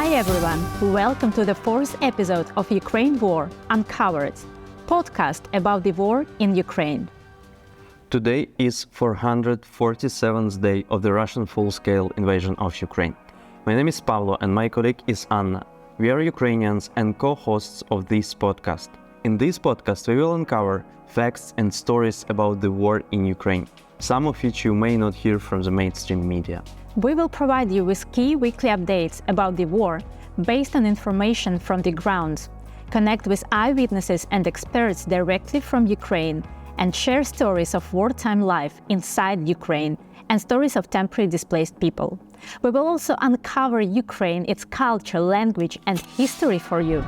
Hi everyone, welcome to the fourth episode of Ukraine War Uncovered, podcast about the war in Ukraine. Today is 447th day of the Russian full-scale invasion of Ukraine. My name is Pavlo and my colleague is Anna. We are Ukrainians and co-hosts of this podcast. In this podcast we will uncover facts and stories about the war in Ukraine, some of which you may not hear from the mainstream media. We will provide you with key weekly updates about the war based on information from the ground, connect with eyewitnesses and experts directly from Ukraine, and share stories of wartime life inside Ukraine and stories of temporarily displaced people. We will also uncover Ukraine, its culture, language, and history for you.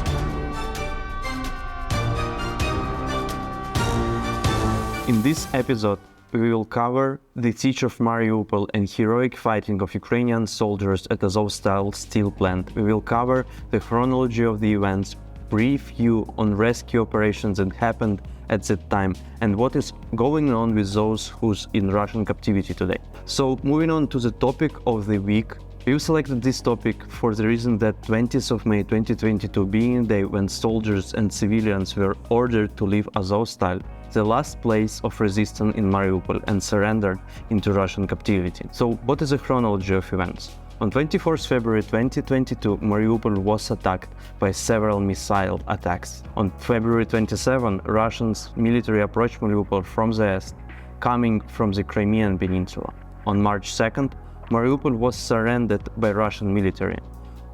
In this episode, we will cover the siege of Mariupol and heroic fighting of Ukrainian soldiers at Azovstal steel plant. We will cover the chronology of the events, brief you on rescue operations that happened at that time, and what is going on with those who's in Russian captivity today. So, moving on to the topic of the week, we've selected this topic for the reason that 20th of May 2022 being the day when soldiers and civilians were ordered to leave Azovstal, the last place of resistance in Mariupol, and surrendered into Russian captivity. So, what is the chronology of events? On 24th February 2022, Mariupol was attacked by several missile attacks. On February 27, Russians military approached Mariupol from the east, coming from the Crimean Peninsula. On March 2nd, Mariupol was surrendered by Russian military.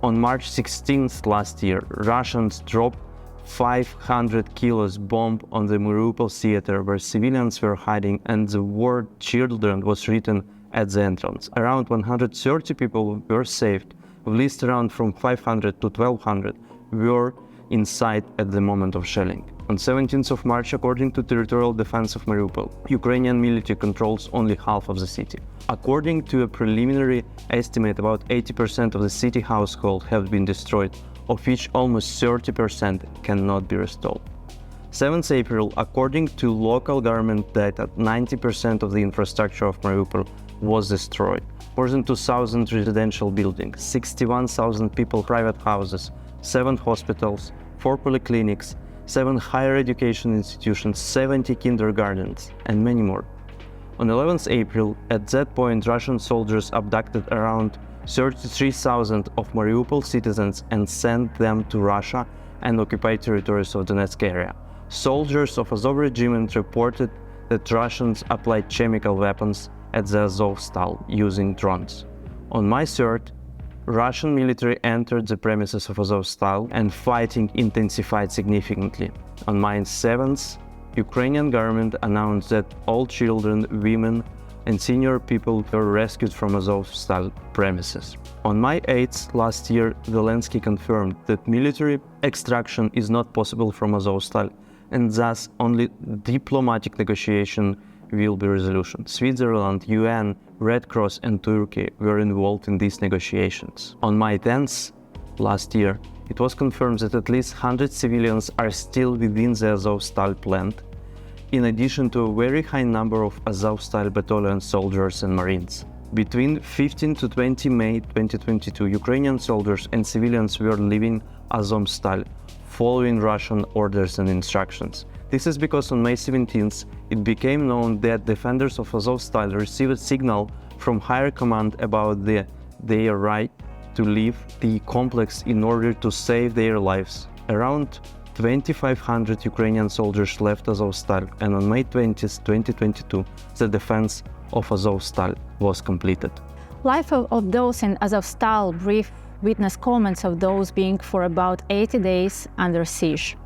On March 16th last year, Russians dropped 500 kilos bomb on the Mariupol theater where civilians were hiding, and the word "children" was written at the entrance. Around 130 people were saved, at least around from 500 to 1200 were inside at the moment of shelling. On 17th of March, according to Territorial Defense of Mariupol, Ukrainian military controls only half of the city. According to a preliminary estimate, about 80% of the city households have been destroyed, of which almost 30% cannot be restored. 7th April, according to local government data, 90% of the infrastructure of Mariupol was destroyed. More than 2,000 residential buildings, 61,000 people private houses, 7 hospitals, 4 polyclinics, 7 higher education institutions, 70 kindergartens, and many more. On 11th April, at that point, Russian soldiers abducted around 33,000 of Mariupol citizens and sent them to Russia and occupied territories of Donetsk area. Soldiers of Azov regime reported that Russians applied chemical weapons at the Azovstal using drones. On May 3rd, Russian military entered the premises of Azovstal and fighting intensified significantly. On May 7th, Ukrainian government announced that all children, women, and senior people were rescued from Azovstal premises. On May 8th last year, Zelensky confirmed that military extraction is not possible from Azovstal, and thus only diplomatic negotiation will be resolution. Switzerland, UN, Red Cross and Turkey were involved in these negotiations. On May 10th last year, it was confirmed that at least 100 civilians are still within the Azovstal plant, in addition to a very high number of Azovstal battalion soldiers and marines. Between 15 to 20 May 2022, Ukrainian soldiers and civilians were leaving Azovstal, following Russian orders and instructions. This is because on May 17th, it became known that defenders of Azovstal received a signal from higher command about their right to leave the complex in order to save their lives. Around 2,500 Ukrainian soldiers left Azovstal, and on May 20th, 2022, the defense of Azovstal was completed. Life of those in Azovstal, brief witness comments of those being for about 80 days under siege.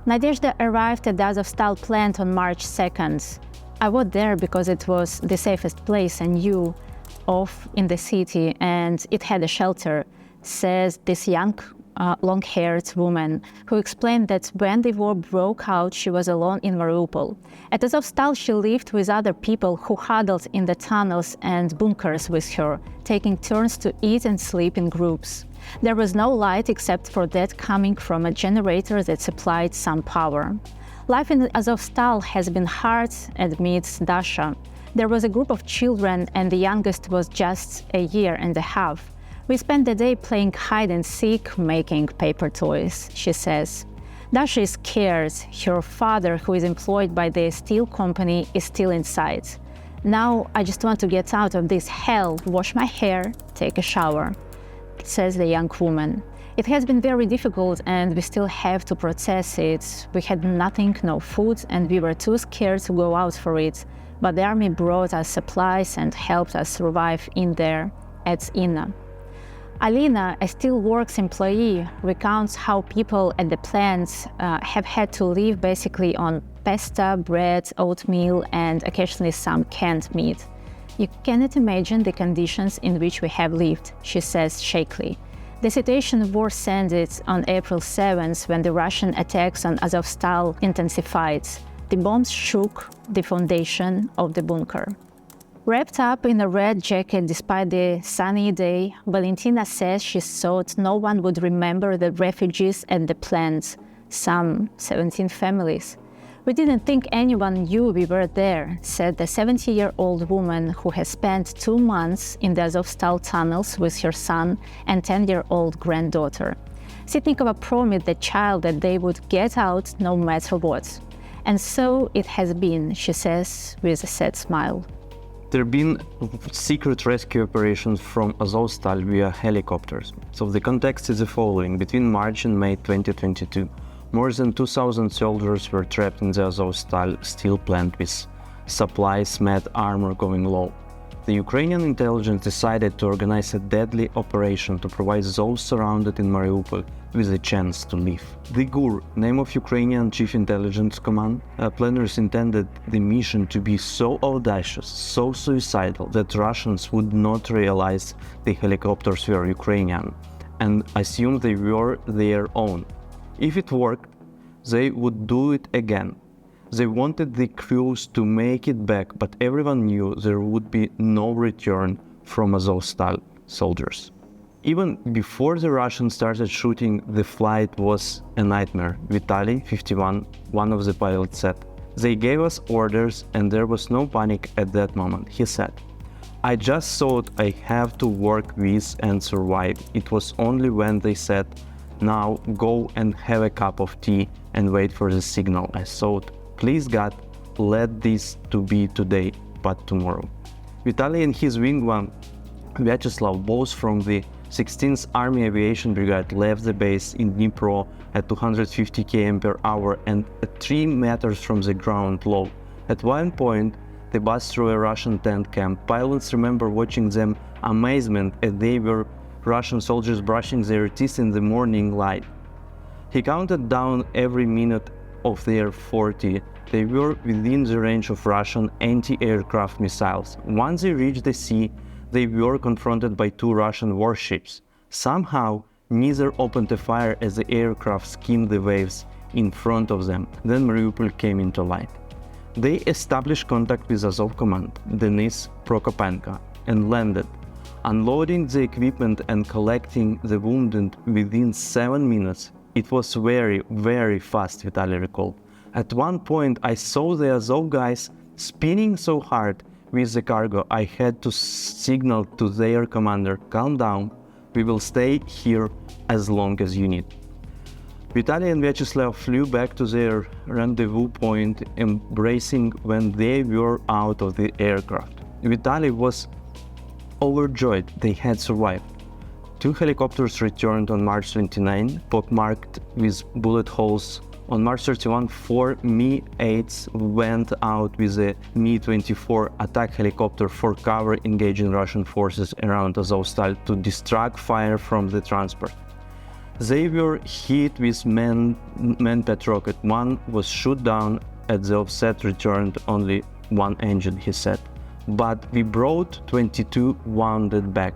Nadezhda arrived at the Azovstal plant on March 2nd. I was there because it was the safest place I knew of in the city, and it had a shelter, says this young long-haired woman, who explained that when the war broke out, she was alone in Mariupol. At Azovstal, she lived with other people who huddled in the tunnels and bunkers with her, taking turns to eat and sleep in groups. There was no light except for that coming from a generator that supplied some power. Life in Azovstal has been hard, admits Dasha. There was a group of children and the youngest was just a year and a half. We spent the day playing hide and seek, making paper toys, she says. Dasha is scared. Her father, who is employed by the steel company, is still inside. Now I just want to get out of this hell, wash my hair, take a shower, says the young woman. It has been very difficult and we still have to process it. We had nothing, no food, and we were too scared to go out for it. But the army brought us supplies and helped us survive in there, adds Inna. Alina, a steelworks employee, recounts how people at the plants have had to live basically on pasta, bread, oatmeal, and occasionally some canned meat. You cannot imagine the conditions in which we have lived, she says shakily. The situation worsened on April 7th when the Russian attacks on Azovstal intensified. The bombs shook the foundation of the bunker. Wrapped up in a red jacket despite the sunny day, Valentina says she thought no one would remember the refugees and the plants, some 17 families. We didn't think anyone knew we were there, said the 70-year-old woman who has spent 2 months in the Azovstal tunnels with her son and 10-year-old granddaughter. Sitnikova promised the child that they would get out no matter what. And so it has been, she says with a sad smile. There have been secret rescue operations from Azovstal via helicopters. So the context is the following. Between March and May 2022, more than 2,000 soldiers were trapped in the Azovstal steel plant with supplies, med armor going low. The Ukrainian intelligence decided to organize a deadly operation to provide those surrounded in Mariupol with a chance to leave. The GUR, name of Ukrainian Chief Intelligence Command, planners intended the mission to be so audacious, so suicidal, that Russians would not realize the helicopters were Ukrainian and assume they were their own. If it worked, they would do it again. They wanted the crews to make it back, but everyone knew there would be no return from Azovstal soldiers. Even before the Russians started shooting, the flight was a nightmare. Vitaly, 51, one of the pilots said, "They gave us orders and there was no panic at that moment," he said. "I just thought I have to work with and survive. It was only when they said, 'Now go and have a cup of tea and wait for the signal,' I thought, please God, let this to be today, but tomorrow." Vitaly and his wingman, Vyacheslav, both from the 16th Army Aviation Brigade, left the base in Dnipro at 250 km per hour and at 3 meters from the ground low. At one point, they passed through a Russian tent camp. Pilots remember watching them amazement as they were Russian soldiers brushing their teeth in the morning light. He counted down every minute of their 40. They were within the range of Russian anti-aircraft missiles. Once they reached the sea, they were confronted by 2 Russian warships. Somehow, neither opened a fire as the aircraft skimmed the waves in front of them. Then Mariupol came into light. They established contact with Azov Command, Denis Prokopenko, and landed, unloading the equipment and collecting the wounded within 7 minutes. It was very, very fast, Vitaly recalled. At one point, I saw the Azov guys spinning so hard with the cargo, I had to signal to their commander, "Calm down, we will stay here as long as you need." Vitaly and Vyacheslav flew back to their rendezvous point, embracing when they were out of the aircraft. Vitaly was overjoyed they had survived. 2 helicopters returned on March 29, pockmarked with bullet holes. On March 31, 4 Mi-8s went out with a Mi-24 attack helicopter for cover, engaging Russian forces around Azovstal to distract fire from the transport. They were hit with man-pet rocket. One was shot down at the offset, returned only 1 engine, he said. But we brought 22 wounded back.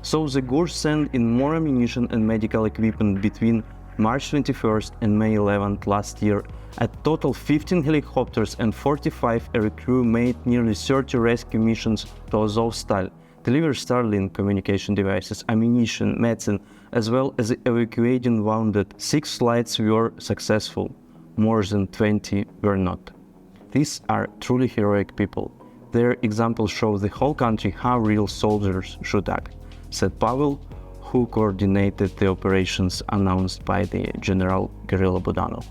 So the GUR sent in more ammunition and medical equipment between March 21st and May 11th last year. A total 15 helicopters and 45 air crew made nearly 30 rescue missions to Azovstal, delivered Starlink communication devices, ammunition, medicine, as well as evacuating wounded. 6 flights were successful, more than 20 were not. These are truly heroic people. Their examples show the whole country how real soldiers should act, said Pavel, who coordinated the operations announced by the General Guerrilla Budanov.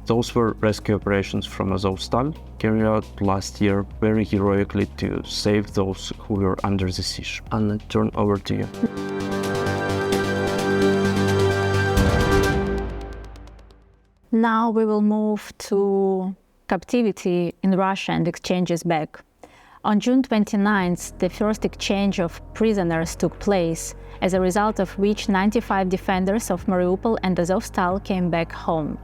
Those were rescue operations from Azovstal, carried out last year very heroically to save those who were under the siege. Anna, turn over to you. Now we will move to captivity in Russia and exchanges back. On June 29th, the first exchange of prisoners took place, as a result of which 95 defenders of Mariupol and Azovstal came back home.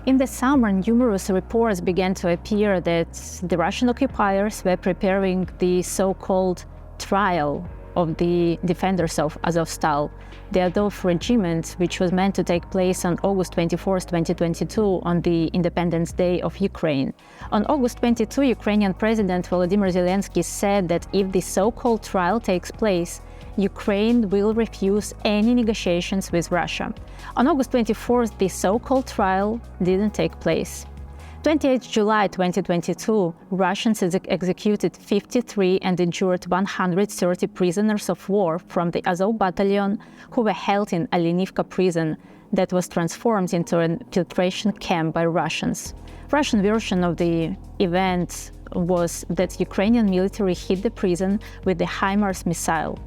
In the summer, numerous reports began to appear that the Russian occupiers were preparing the so-called trial of the defenders of Azovstal, the Azov regiment, which was meant to take place on August 24, 2022, on the Independence Day of Ukraine. On August 22, Ukrainian President Volodymyr Zelensky said that if the so-called trial takes place, Ukraine will refuse any negotiations with Russia. On August 24th, the so-called trial didn't take place. 28 July 2022, Russians executed 53 and injured 130 prisoners of war from the Azov battalion who were held in Alenivka prison that was transformed into an filtration camp by Russians. Russian version of the event was that Ukrainian military hit the prison with the HIMARS missile.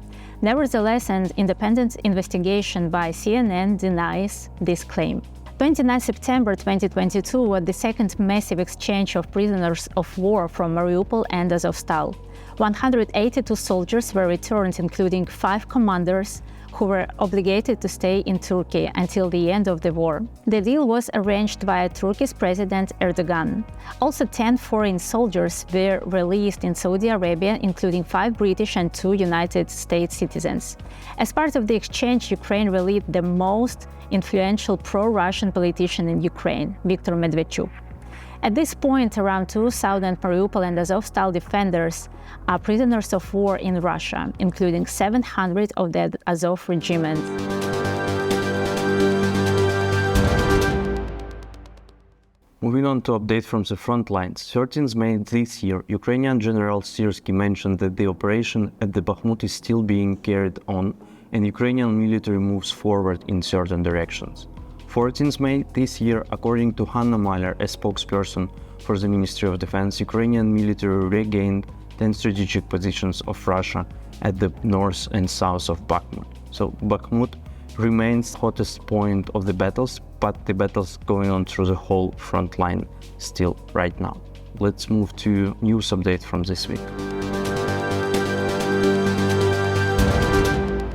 Nevertheless, an independent investigation by CNN denies this claim. 29 September 2022 was the second massive exchange of prisoners of war from Mariupol and Azovstal. 182 soldiers were returned, including 5 commanders who were obligated to stay in Turkey until the end of the war. The deal was arranged by Turkey's President Erdogan. Also, 10 foreign soldiers were released in Saudi Arabia, including 5 British and 2 United States citizens. As part of the exchange, Ukraine released the most influential pro-Russian politician in Ukraine, Viktor Medvedchuk. At this point, around 2,000 Mariupol and Azovstal defenders are prisoners of war in Russia, including 700 of the Azov regiment. Moving on to update from the front lines. 13th May this year, Ukrainian General Syrsky mentioned that the operation at the Bakhmut is still being carried on and Ukrainian military moves forward in certain directions. 14th May this year, according to Hanna Mahler, a spokesperson for the Ministry of Defense, Ukrainian military regained 10 strategic positions of Russia at the north and south of Bakhmut. So Bakhmut remains the hottest point of the battles, but the battles going on through the whole front line still right now. Let's move to news update from this week.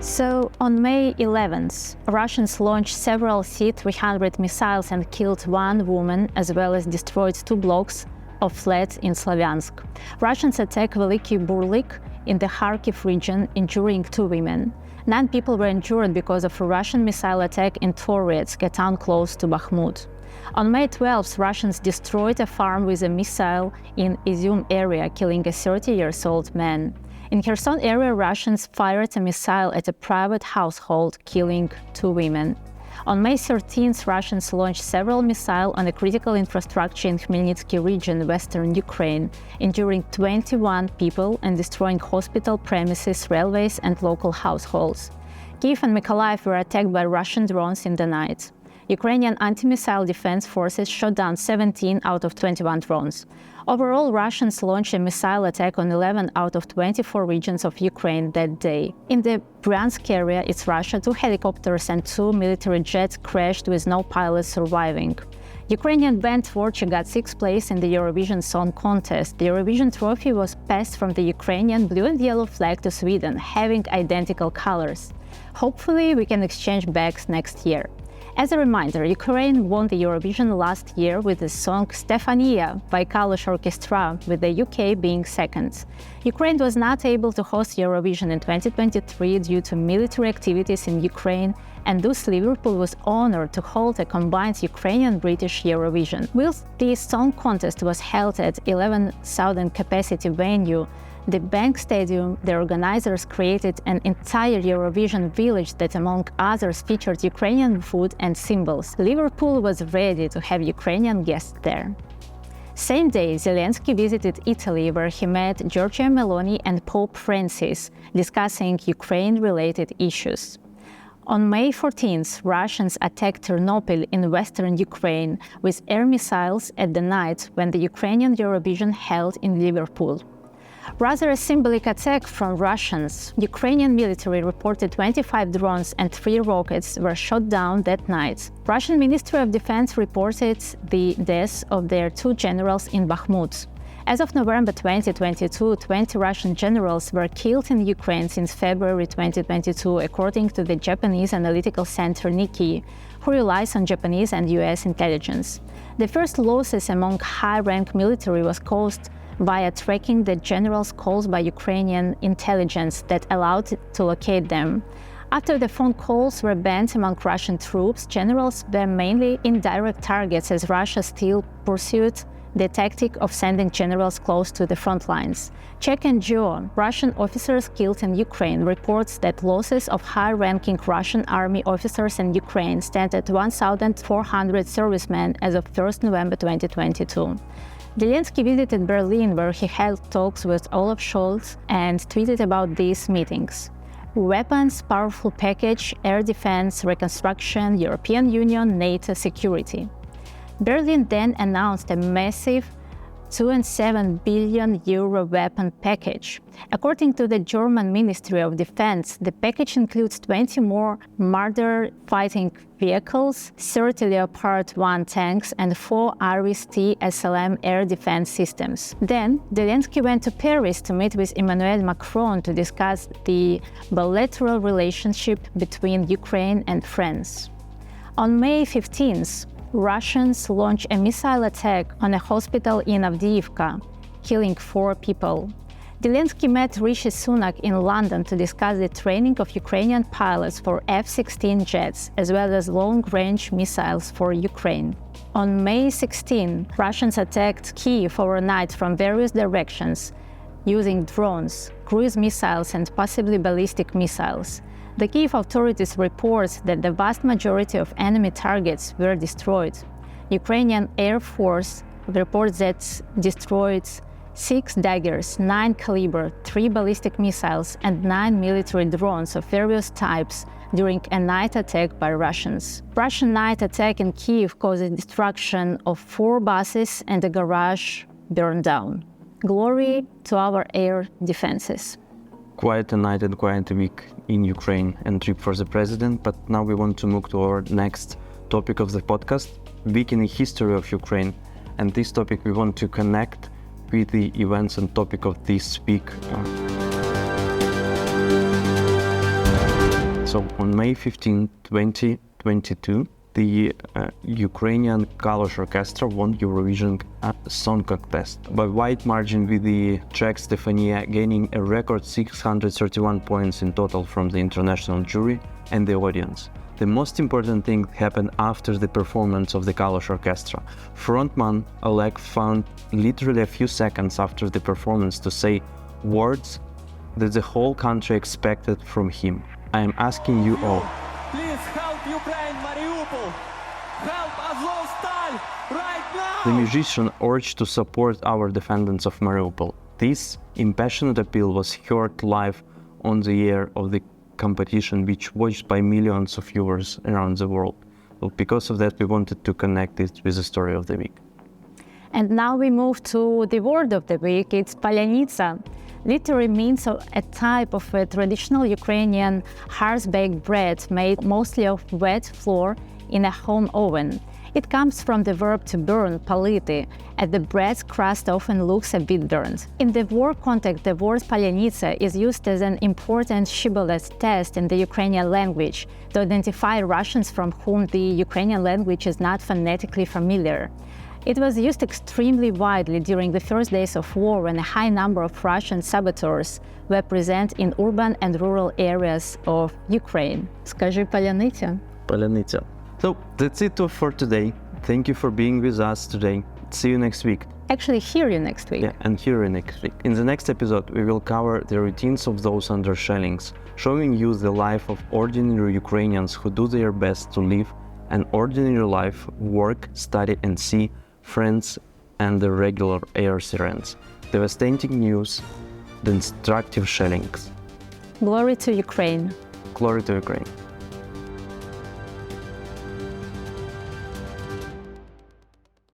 So, on May 11th, Russians launched several C-300 missiles and killed 1 woman, as well as destroyed 2 blocks of flats in Slavyansk. Russians attacked Veliki Burlik in the Kharkiv region, injuring 2 women. 9 people were injured because of a Russian missile attack in Toretsk, a town close to Bakhmut. On May 12th, Russians destroyed a farm with a missile in Izyum area, killing a 30-year-old man. In Kherson area, Russians fired a missile at a private household, killing 2 women. On May 13th, Russians launched several missiles on a critical infrastructure in Khmelnytsky region, western Ukraine, injuring 21 people and destroying hospital premises, railways, and local households. Kyiv and Mykolaiv were attacked by Russian drones in the night. Ukrainian anti-missile defense forces shot down 17 out of 21 drones. Overall, Russians launched a missile attack on 11 out of 24 regions of Ukraine that day. In the Bryansk area, it's Russia, 2 helicopters and 2 military jets crashed with no pilots surviving. Ukrainian band Tvorcha got 6th place in the Eurovision Song Contest. The Eurovision trophy was passed from the Ukrainian blue and yellow flag to Sweden, having identical colors. Hopefully, we can exchange bags next year. As a reminder, Ukraine won the Eurovision last year with the song Stefania by Kalish Orchestra, with the UK being second. Ukraine was not able to host Eurovision in 2023 due to military activities in Ukraine, and thus Liverpool was honored to hold a combined Ukrainian-British Eurovision. Whilst the song contest was held at 11,000 capacity venue, the Bank Stadium, the organizers created an entire Eurovision village that, among others, featured Ukrainian food and symbols. Liverpool was ready to have Ukrainian guests there. Same day, Zelensky visited Italy, where he met Giorgia Meloni and Pope Francis, discussing Ukraine-related issues. On May 14th, Russians attacked Ternopil in western Ukraine with air missiles at the night when the Ukrainian Eurovision held in Liverpool. Rather a symbolic attack from Russians, Ukrainian military reported 25 drones and 3 rockets were shot down that night. Russian Ministry of Defense reported the deaths of their 2 generals in Bakhmut. As of November 2022, 20 Russian generals were killed in Ukraine since February 2022, according to the Japanese analytical center Nikkei, who relies on Japanese and US intelligence. The first losses among high-rank military was caused via tracking the generals' calls by Ukrainian intelligence that allowed it to locate them. After the phone calls were banned among Russian troops, generals were mainly indirect targets as Russia still pursued the tactic of sending generals close to the front lines. Check and Joe, Russian officers killed in Ukraine, reports that losses of high-ranking Russian army officers in Ukraine stand at 1,400 servicemen as of 1st November 2022. Zelensky visited Berlin, where he held talks with Olaf Scholz and tweeted about these meetings. Weapons, powerful package, air defense, reconstruction, European Union, NATO, security. Berlin then announced a massive €2.7 billion weapon package. According to the German Ministry of Defense, the package includes 20 more Marder fighting vehicles, 30 Leopard 1 tanks, and 4 Iris-T SLM air defense systems. Then, Zelensky went to Paris to meet with Emmanuel Macron to discuss the bilateral relationship between Ukraine and France. On May 15th, Russians launched a missile attack on a hospital in Avdiivka, killing 4 people. Zelensky met Rishi Sunak in London to discuss the training of Ukrainian pilots for F-16 jets, as well as long-range missiles for Ukraine. On May 16, Russians attacked Kyiv overnight from various directions, using drones, cruise missiles, and possibly ballistic missiles. The Kyiv authorities report that the vast majority of enemy targets were destroyed. Ukrainian Air Force reports that destroyed 6 Daggers, 9 Caliber, 3 ballistic missiles, and 9 military drones of various types during a night attack by Russians. Russian night attack in Kyiv caused destruction of 4 buses and a garage burned down. Glory to our air defenses. Quite a night and quite a week in Ukraine and trip for the president, but now we want to move to our next topic of the podcast, week in the history of Ukraine. And this topic we want to connect with the events and topic of this week. So on May 15, 2022, the Ukrainian Kalosh Orchestra won Eurovision Song Contest by wide margin, with the Czech Stefania gaining a record 631 points in total from the international jury and the audience. The most important thing happened after the performance of the Kalosh Orchestra. Frontman Oleg found literally a few seconds after the performance to say words that the whole country expected from him. I am asking you all. Please help Ukraine, Mariupol! Help Azovstal right now! The musician urged to support our defendants of Mariupol. This impassioned appeal was heard live on the air of the competition, which watched by millions of viewers around the world. So because of that, we wanted to connect it with the story of the week. And now we move to the word of the week. It's palyanytsa. Literally means a type of a traditional Ukrainian hearth-baked bread made mostly of wet flour in a home oven. It comes from the verb to burn, palyti, and the bread's crust often looks a bit burnt. In the war context, the word palyanytsa is used as an important shibboleth test in the Ukrainian language to identify Russians from whom the Ukrainian language is not phonetically familiar. It was used extremely widely during the first days of war, when a high number of Russian saboteurs were present in urban and rural areas of Ukraine. Скажи паляниця. Palyanytsa. So that's it for today. Thank you for being with us today. See you next week. Actually, hear you next week. Yeah, and hear you next week. In the next episode, we will cover the routines of those under shellings, showing you the life of ordinary Ukrainians who do their best to live an ordinary life, work, study, and see friends and the regular air sirens. Devastating news, the destructive shellings. Glory to Ukraine. Glory to Ukraine.